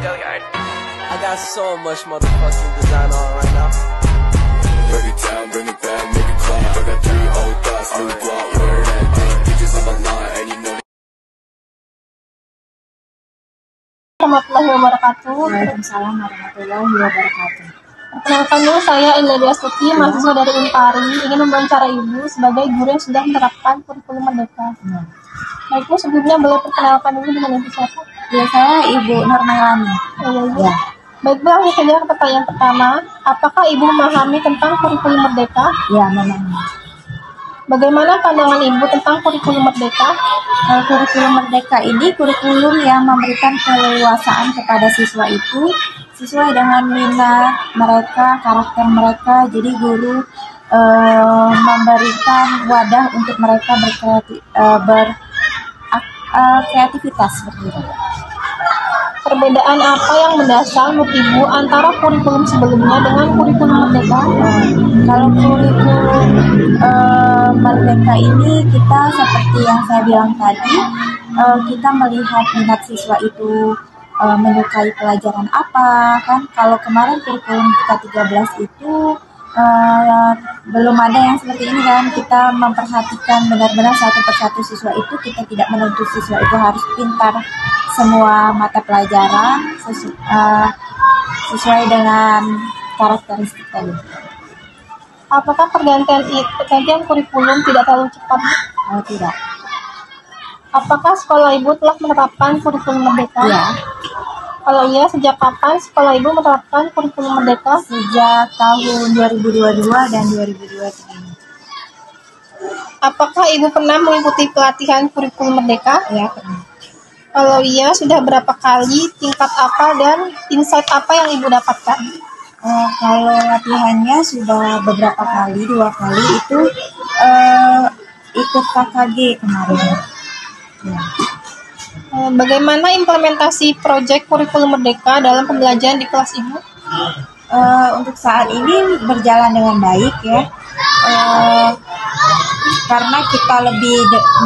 I got so much motherfucking design on right now. Break it down, bring it back, make it clap. I got 3 old thoughts, new guap, where that thing. Bitches on my line, and you know. Warahmatullahi wabarakatuh. Waalaikumsalam warahmatullahi wabarakatuh. Perkenalkan dulu, saya Indah Astuti, mahasiswa dari Unpari, ingin mewawancara Ibu sebagai guru yang sudah menerapkan kurikulum Merdeka. Baik Bu, sebelumnya boleh perkenalkan dulu dengan Ibu siapa? Ya, saya Ibu Nurmailani. Ya. Baik Bu, langsung saja ke pertanyaan pertama. Apakah Ibu memahami tentang kurikulum Merdeka? Ya, memang. Bagaimana pandangan Ibu tentang kurikulum Merdeka? Kurikulum Merdeka ini kurikulum yang memberikan keleluasaan kepada siswa itu sesuai dengan minat mereka, karakter mereka. Jadi guru memberikan wadah untuk mereka berkreativitas seperti itu. Perbedaan apa yang mendasar menurut Ibu antara kurikulum sebelumnya dengan kurikulum Merdeka? Kalau kurikulum Merdeka ini kita seperti yang saya bilang tadi, kita melihat minat siswa itu menyukai pelajaran apa, kan? Kalau kemarin kurikulum kita 13 itu belum ada yang seperti ini, kan? Kita memperhatikan benar-benar satu persatu siswa itu, kita tidak menuntut siswa itu harus pintar semua mata pelajaran sesuai dengan karakteristik tadi. Apakah pergantian kurikulum tidak terlalu cepat? Tidak. Apakah sekolah Ibu telah menerapkan kurikulum Merdeka? Ya. Kalau iya, sejak kapan sekolah Ibu menerapkan kurikulum Merdeka? Sejak tahun 2022 dan 2023. Apakah Ibu pernah mengikuti pelatihan kurikulum Merdeka? Ya, pernah. Kalau iya, sudah berapa kali, tingkat apa, dan insight apa yang Ibu dapatkan? Kalau latihannya sudah beberapa kali, 2 kali itu ikut KKG kemarin. Ya. Bagaimana implementasi proyek kurikulum Merdeka dalam pembelajaran di kelas Ibu? Untuk saat ini berjalan dengan baik ya, karena kita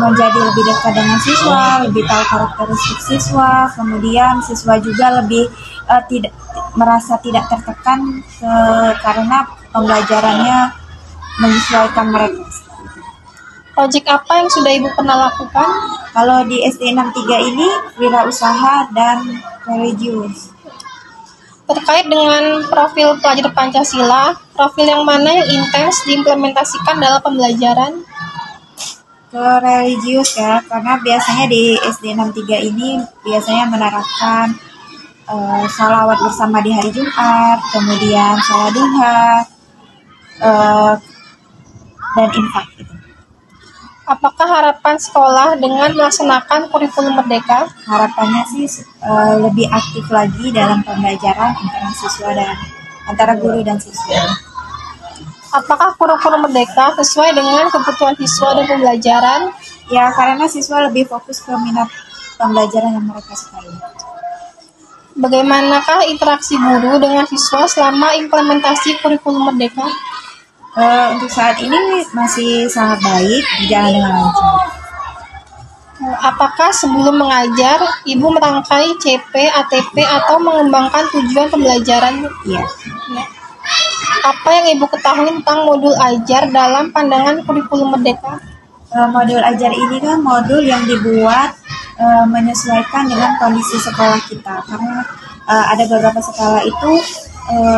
menjadi lebih dekat dengan siswa, lebih tahu karakteristik siswa, kemudian siswa juga lebih merasa tidak tertekan karena pembelajarannya menyesuaikan mereka. Proyek apa yang sudah Ibu pernah lakukan? Kalau di SD 63 ini wirausaha dan religius. Terkait dengan profil pelajar Pancasila, profil yang mana yang intens diimplementasikan dalam pembelajaran? Ke religius ya, karena biasanya di SD 63 ini biasanya menerapkan sholawat bersama di hari Jumat, kemudian sholat duha, dan infak itu. Apakah harapan sekolah dengan melaksanakan kurikulum Merdeka? Harapannya sih lebih aktif lagi dalam pembelajaran antara guru dan siswa. Apakah kurikulum Merdeka sesuai dengan kebutuhan siswa dan pembelajaran? Ya, karena siswa lebih fokus ke minat pembelajaran yang mereka sukai. Bagaimanakah interaksi guru dengan siswa selama implementasi kurikulum Merdeka? Untuk saat ini masih sangat baik, berjalan dengan lancar. Apakah sebelum mengajar, Ibu merangkai CP, ATP, atau mengembangkan tujuan pembelajaran? Iya. Apa yang Ibu ketahui tentang modul ajar dalam pandangan kurikulum Merdeka? Modul ajar ini kan modul yang dibuat menyesuaikan dengan kondisi sekolah kita. Karena ada beberapa sekolah itu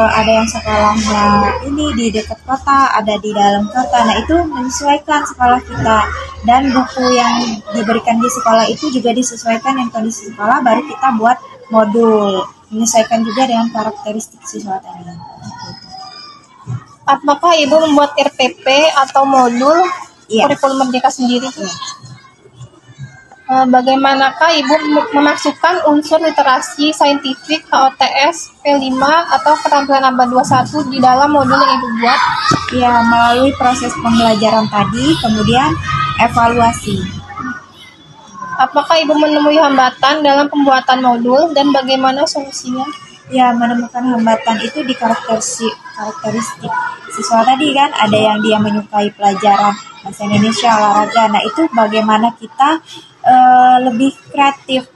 ada yang sekolahnya ini di dekat kota, ada di dalam kota. Nah, itu menyesuaikan sekolah kita, dan buku yang diberikan di sekolah itu juga disesuaikan dengan kondisi sekolah, baru kita buat modul menyesuaikan juga dengan karakteristik siswa tadi. Apakah Ibu membuat RPP atau modul kurikulum Merdeka sendiri? Iya. Bagaimanakah Ibu memasukkan unsur literasi saintifik HOTS P5 atau keterampilan abad 21 di dalam modul yang Ibu buat? Ya, melalui proses pembelajaran tadi, kemudian evaluasi. Apakah Ibu menemui hambatan dalam pembuatan modul dan bagaimana solusinya? Ya, menemukan hambatan itu di karakteristik siswa tadi, kan ada yang dia menyukai pelajaran bahasa Indonesia, olahraga. Nah, itu bagaimana kita lebih kreatif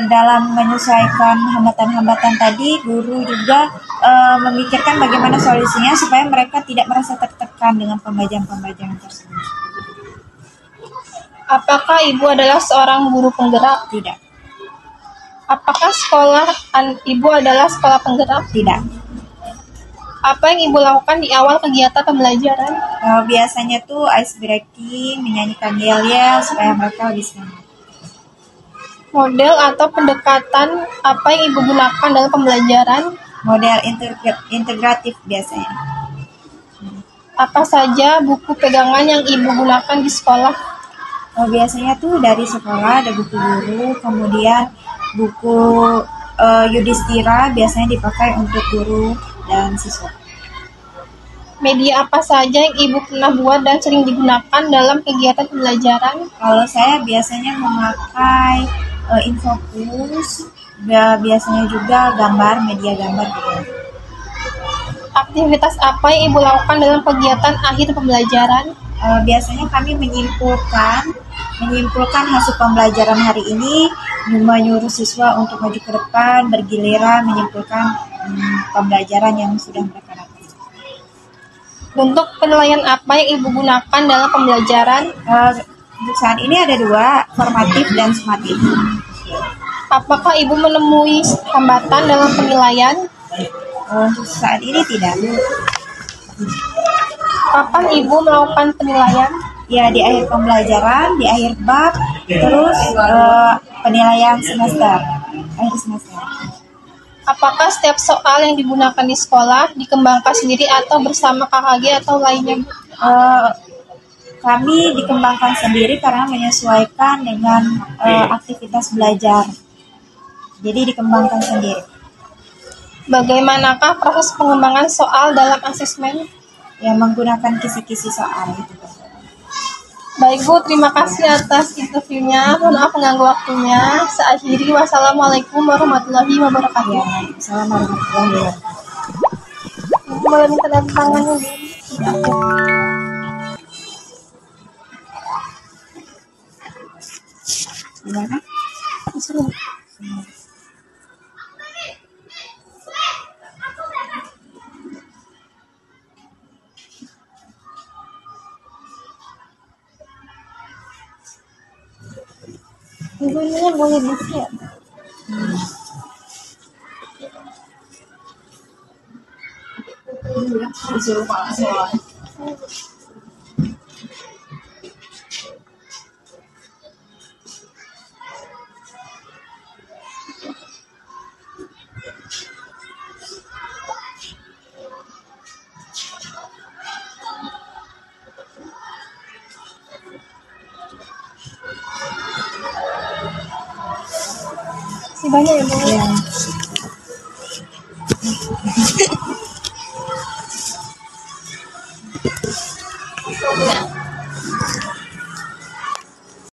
dalam menyesuaikan hambatan-hambatan tadi, guru juga memikirkan bagaimana solusinya supaya mereka tidak merasa tertekan dengan pembelajaran tersebut. Apakah ibu adalah seorang guru penggerak? Tidak. Apakah ibu adalah sekolah penggerak? Tidak. Apa yang ibu lakukan di awal kegiatan pembelajaran? Biasanya tuh ice breaking, menyanyikan yel-yel supaya mereka lebih semangat. Model atau pendekatan apa yang ibu gunakan dalam pembelajaran? Model integratif biasanya. Apa saja buku pegangan yang ibu gunakan di sekolah? Biasanya tuh dari sekolah ada buku guru, kemudian buku Yudhistira biasanya dipakai untuk guru dan siswa. Media apa saja yang ibu pernah buat dan sering digunakan dalam kegiatan pembelajaran? Kalau saya biasanya memakai Infocus, biasanya juga media gambar gitu. Aktivitas apa yang ibu lakukan dalam kegiatan akhir pembelajaran? Biasanya kami menyimpulkan hasil pembelajaran hari ini, menyuruh siswa untuk maju ke depan, bergiliran menyimpulkan pembelajaran yang sudah mereka dapat. Bentuk penilaian apa yang ibu gunakan dalam pembelajaran? Untuk saat ini ada 2, formatif dan sumatif. Apakah ibu menemui hambatan dalam penilaian? Untuk saat ini tidak. Kapan ibu melakukan penilaian? Ya, di akhir pembelajaran, di akhir bab, terus penilaian akhir semester. Apakah setiap soal yang digunakan di sekolah dikembangkan sendiri atau bersama KKG atau lainnya? Kami dikembangkan sendiri karena menyesuaikan dengan aktivitas belajar. Jadi dikembangkan sendiri. Bagaimanakah proses pengembangan soal dalam asesmen? Ya, menggunakan kisi-kisi soal itu. Baik Bu, terima kasih atas interviewnya. Mohon maaf mengganggu waktunya. Saya akhiri. Wassalamualaikum warahmatullahi wabarakatuh. Ya, assalamualaikum warahmatullahi wabarakatuh. Ibu boleh minta tanda tangannya, Bu? Gimana? Disuruh. Ibu ini boleh buka ya? Disuruh Pak Soal. Masih banyak ya Bu? Ya.